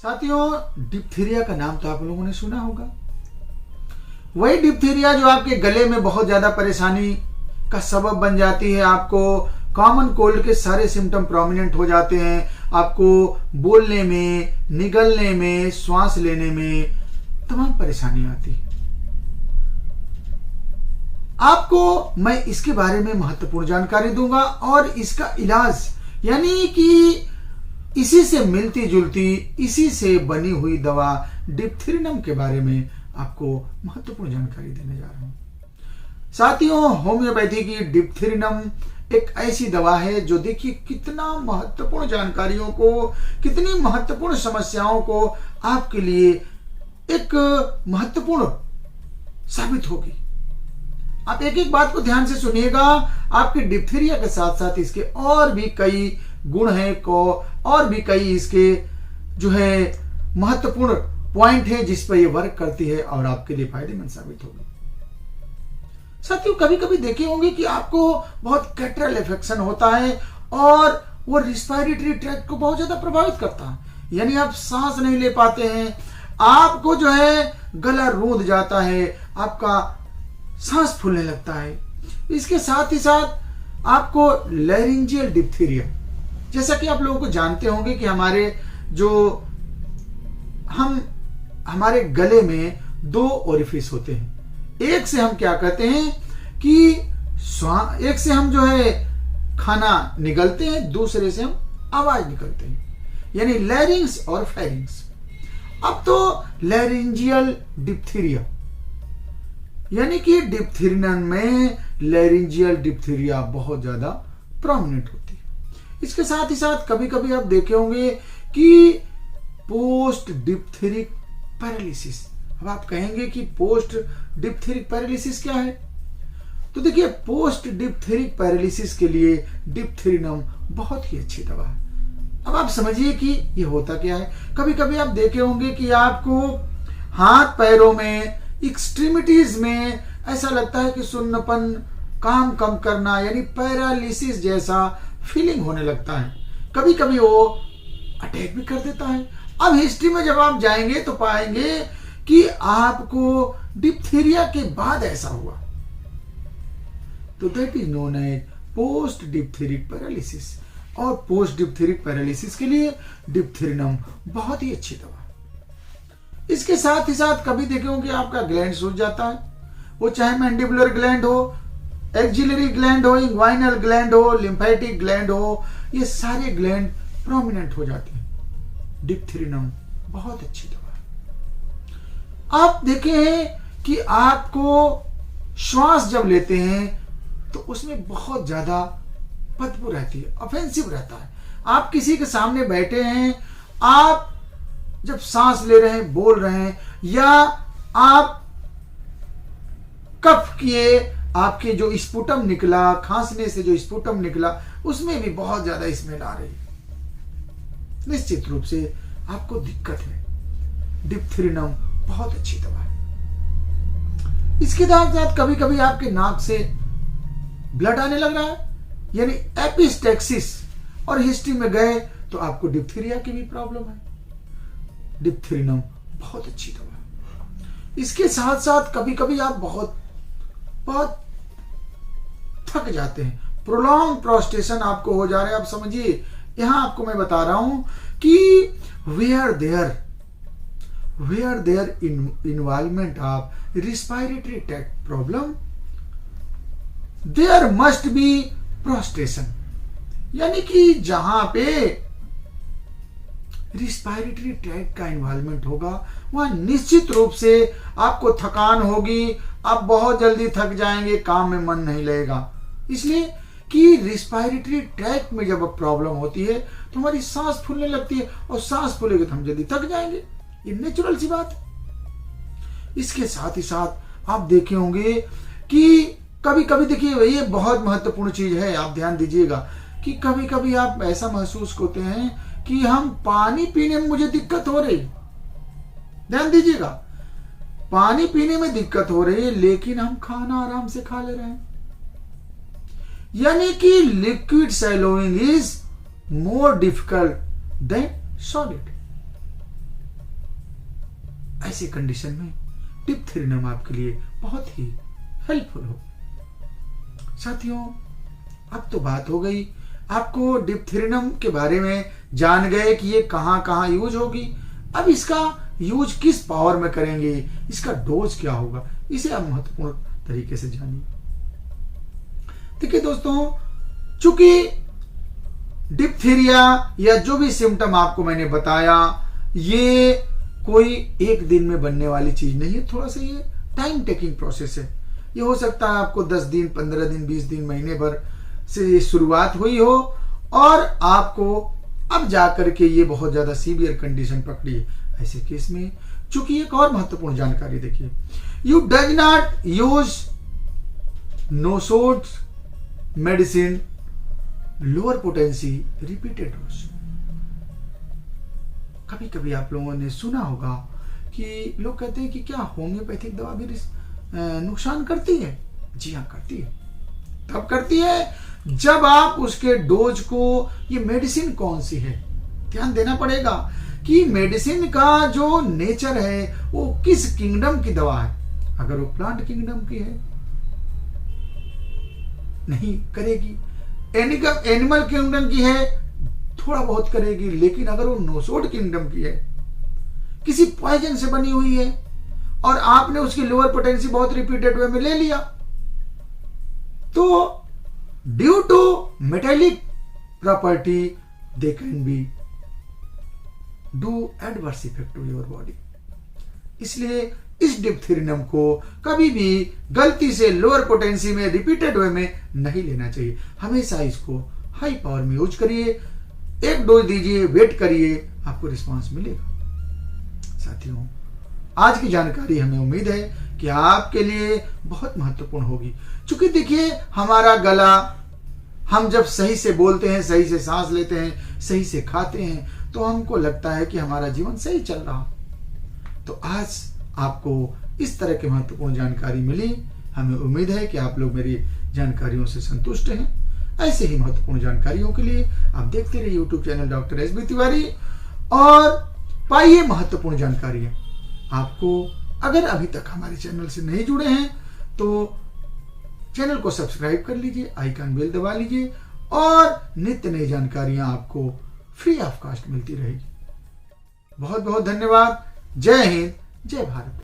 साथियों, डिप्थीरिया का नाम तो आप लोगों ने सुना होगा। वही डिप्थीरिया जो आपके गले में बहुत ज्यादा परेशानी का सबब बन जाती है। आपको कॉमन कोल्ड के सारे सिम्टम प्रोमिनेंट हो जाते हैं। आपको बोलने में, निगलने में, श्वास लेने में तमाम परेशानी आती है। आपको मैं इसके बारे में महत्वपूर्ण जानकारी दूंगा और इसका इलाज यानी कि इसी से मिलती जुलती, इसी से बनी हुई दवा डिप्थीरिनम के बारे में आपको महत्वपूर्ण जानकारी देने जा रहा हूं। साथियों, होम्योपैथी की डिप्थीरिनम एक ऐसी दवा है जो देखिए कितना महत्वपूर्ण जानकारियों को, कितनी महत्वपूर्ण समस्याओं को आपके लिए एक महत्वपूर्ण साबित होगी। आप एक एक बात को ध्यान से सुनिएगा। आपके डिप्थीरिया के साथ साथ इसके और भी कई गुण हैं और भी कई इसके जो है महत्वपूर्ण पॉइंट है जिस पर यह वर्क करती है और आपके लिए फायदेमंद साबित होगी। साथियों, कभी कभी देखे होंगे कि आपको बहुत कैटरल इन्फेक्शन होता है और वो रिस्पायरेटरी ट्रैक्ट को बहुत ज्यादा प्रभावित करता है, यानी आप सांस नहीं ले पाते हैं, आपको जो है गला रूंध जाता है, आपका सांस फूलने लगता है। इसके साथ ही साथ आपको लैरिंजियल डिप्थीरिया, जैसा कि आप लोगों को जानते होंगे कि हमारे गले में दो ओरिफिस होते हैं। एक से हम क्या कहते हैं कि एक से हम जो है खाना निगलते हैं, दूसरे से हम आवाज निकलते हैं, यानी लैरिंग्स और फेरिंग्स। अब तो लैरिंजियल डिप्थीरिया यानी कि डिप्थीरिनम में लैरिंजियल डिप्थीरिया बहुत ज्यादा प्रोमिनेंट होती है। इसके साथ ही साथ कभी कभी आप देखे होंगे कि पोस्ट डिप्थेरिक पैरालिसिस। अब आप कहेंगे कि पोस्ट डिप्थेरिक पैरालिसिस क्या है? तो देखिए, पोस्ट डिप्थेरिक पैरालिसिस के लिए डिप्थीरिनम बहुत ही अच्छी दवा है। अब आप समझिए कि ये होता क्या है। कभी कभी आप देखे होंगे कि आपको हाथ पैरों में, एक्सट्रीमिटीज में ऐसा लगता है कि सुन्नपन, काम कम करना, यानी पैरालिसिस जैसा फीलिंग होने लगता है। कभी कभी वो अटैक भी कर देता है। अब हिस्ट्री में जब आप जाएंगे तो पाएंगे कि आपको डिप्थीरिया के बाद ऐसा हुआ, तो that is known as post diphtheritic paralysis. और पोस्ट डिप्थेरिक पैरालिसिस के लिए डिप्थीरिनम बहुत ही अच्छी दवा। इसके साथ ही साथ कभी देखे होंगे आपका ग्लैंड सूज जाता है, वो चाहे मैंडिबुलर ग्लैंड हो, एक्सिलरी ग्लैंड हो, इंग्वाइनल ग्लैंड हो, लिम्फेटिक ग्लैंड हो, ये सारे ग्लैंड प्रोमिनेंट हो जाते हैं। डिप्थीरिनम बहुत अच्छी दवा है। आप देखें कि आपको श्वास जब लेते हैं तो उसमें बहुत ज्यादा बदबू रहती है, ऑफेंसिव रहता है। आप किसी के सामने बैठे हैं, आप जब सांस ले रहे हैं, बोल रहे हैं, या आप कफ किए, आपके जो स्पुटम निकला, खांसने से जो स्पुटम निकला, उसमें भी बहुत ज्यादा स्मेल आ रही है, निश्चित रूप से आपको दिक्कत है। डिप्थीरिनम बहुत अच्छी दवा है। इसके साथ साथ कभी कभी आपके नाक से ब्लड आने लग रहा है, यानी एपिस्टेक्सिस, और हिस्ट्री में गए तो आपको डिप्थीरिया की भी प्रॉब्लम है। डिप्थीरिनम बहुत अच्छी दवा है। इसके साथ साथ कभी कभी आप बहुत थक जाते हैं, प्रोलॉन्ग प्रोस्टेशन आपको हो जा रहा है। आप समझिए, यहां आपको मैं बता रहा हूं कि where there involvement of respiratory tract problem, there must be prostration, यानी कि जहां पे रिस्पायरेटरी ट्रैक्ट का इन्वॉल्वमेंट होगा वहां निश्चित रूप से आपको थकान होगी, आप बहुत जल्दी थक जाएंगे, काम में मन नहीं लगेगा। इसलिए कि रिस्पायरेटरी ट्रैक्ट में जब प्रॉब्लम होती है तो हमारी सांस फूलने लगती है, और सांस फूलेगी तो हम जल्दी थक जाएंगे, ये नेचुरल सी बात है। इसके साथ ही साथ आप देखे होंगे कि कभी कभी देखिए, ये बहुत महत्वपूर्ण चीज है, आप ध्यान दीजिएगा कि कभी कभी आप ऐसा महसूस होते हैं कि हम पानी पीने में मुझे दिक्कत हो रही, ध्यान दीजिएगा, पानी पीने में दिक्कत हो रही है, लेकिन हम खाना आराम से खा ले रहे हैं, यानी कि liquid swallowing is more difficult than solid. ऐसी कंडीशन में डिप्थेरिनम आपके लिए बहुत ही हेल्पफुल हो। साथियों, अब तो बात हो गई, आपको डिप्थेरिनम के बारे में जान गए कि ये कहां कहां यूज होगी। अब इसका यूज किस पावर में करेंगे, इसका डोज क्या होगा, इसे आप महत्वपूर्ण तरीके से जानिए। देखिए दोस्तों, चूंकि डिप्थीरिया या जो भी सिम्टम आपको मैंने बताया, ये कोई एक दिन में बनने वाली चीज नहीं है, थोड़ा सा ये टाइम टेकिंग प्रोसेस है। ये हो सकता है आपको 10 दिन, 15 दिन, 20 दिन, महीने भर से ये शुरुआत हुई हो और आपको अब जाकर के ये बहुत ज्यादा सीवियर कंडीशन पकड़ी है। ऐसे केस में चूंकि एक और महत्वपूर्ण जानकारी देखिए, you does not use nosode medicine lower potency repeated dose. कभी कभी आप लोगों ने सुना होगा कि लोग कहते हैं कि क्या होम्योपैथिक दवा भी नुकसान करती है? जी हाँ, करती है। तब करती है जब आप उसके डोज को, ये मेडिसिन कौन सी है, ध्यान देना पड़ेगा कि मेडिसिन का जो नेचर है वो किस किंगडम की दवा है। अगर वो प्लांट किंगडम की है, नहीं करेगी। एनिमल किंगडम की है, थोड़ा बहुत करेगी। लेकिन अगर वो नोसोड किंगडम की है, किसी पॉइजन से बनी हुई है और आपने उसकी लोअर पोटेंसी बहुत रिपीटेड वे में ले लिया, तो due to metallic property they can be do adverse effect to your body. इसलिए इस डिप्थेरिनम को कभी भी गलती से लोअर पोटेंसी में रिपीटेड वे में नहीं लेना चाहिए। हमेशा इसको हाई पावर में यूज करिए, एक डोज दीजिए, वेट करिए, आपको रिस्पांस मिलेगा। साथियों, आज की जानकारी हमें उम्मीद है कि आपके लिए बहुत महत्वपूर्ण होगी। क्योंकि देखिए, हमारा गला, हम जब सही से बोलते हैं, सही से सांस लेते हैं, सही से खाते हैं, तो हमको लगता है कि हमारा जीवन सही चल रहा। तो आज आपको इस तरह की महत्वपूर्ण जानकारी मिली। हमें उम्मीद है कि आप लोग मेरी जानकारियों से संतुष्ट हैं। ऐसे ही महत्वपूर्ण जानकारियों के लिए आप देखते रहिए YouTube channel doctor S B Tiwari और पाइए महत्वपूर्ण जानकारियां। आपको अगर अभी तक हमारे चैनल से नहीं जुड़े हैं तो चैनल को सब्सक्राइब कर लीजिए, आइकन बेल दबा लीजिए और नित्य नई जानकारियां आपको फ्री ऑफ कॉस्ट मिलती रहेगी। बहुत बहुत धन्यवाद। जय हिंद, जय भारत।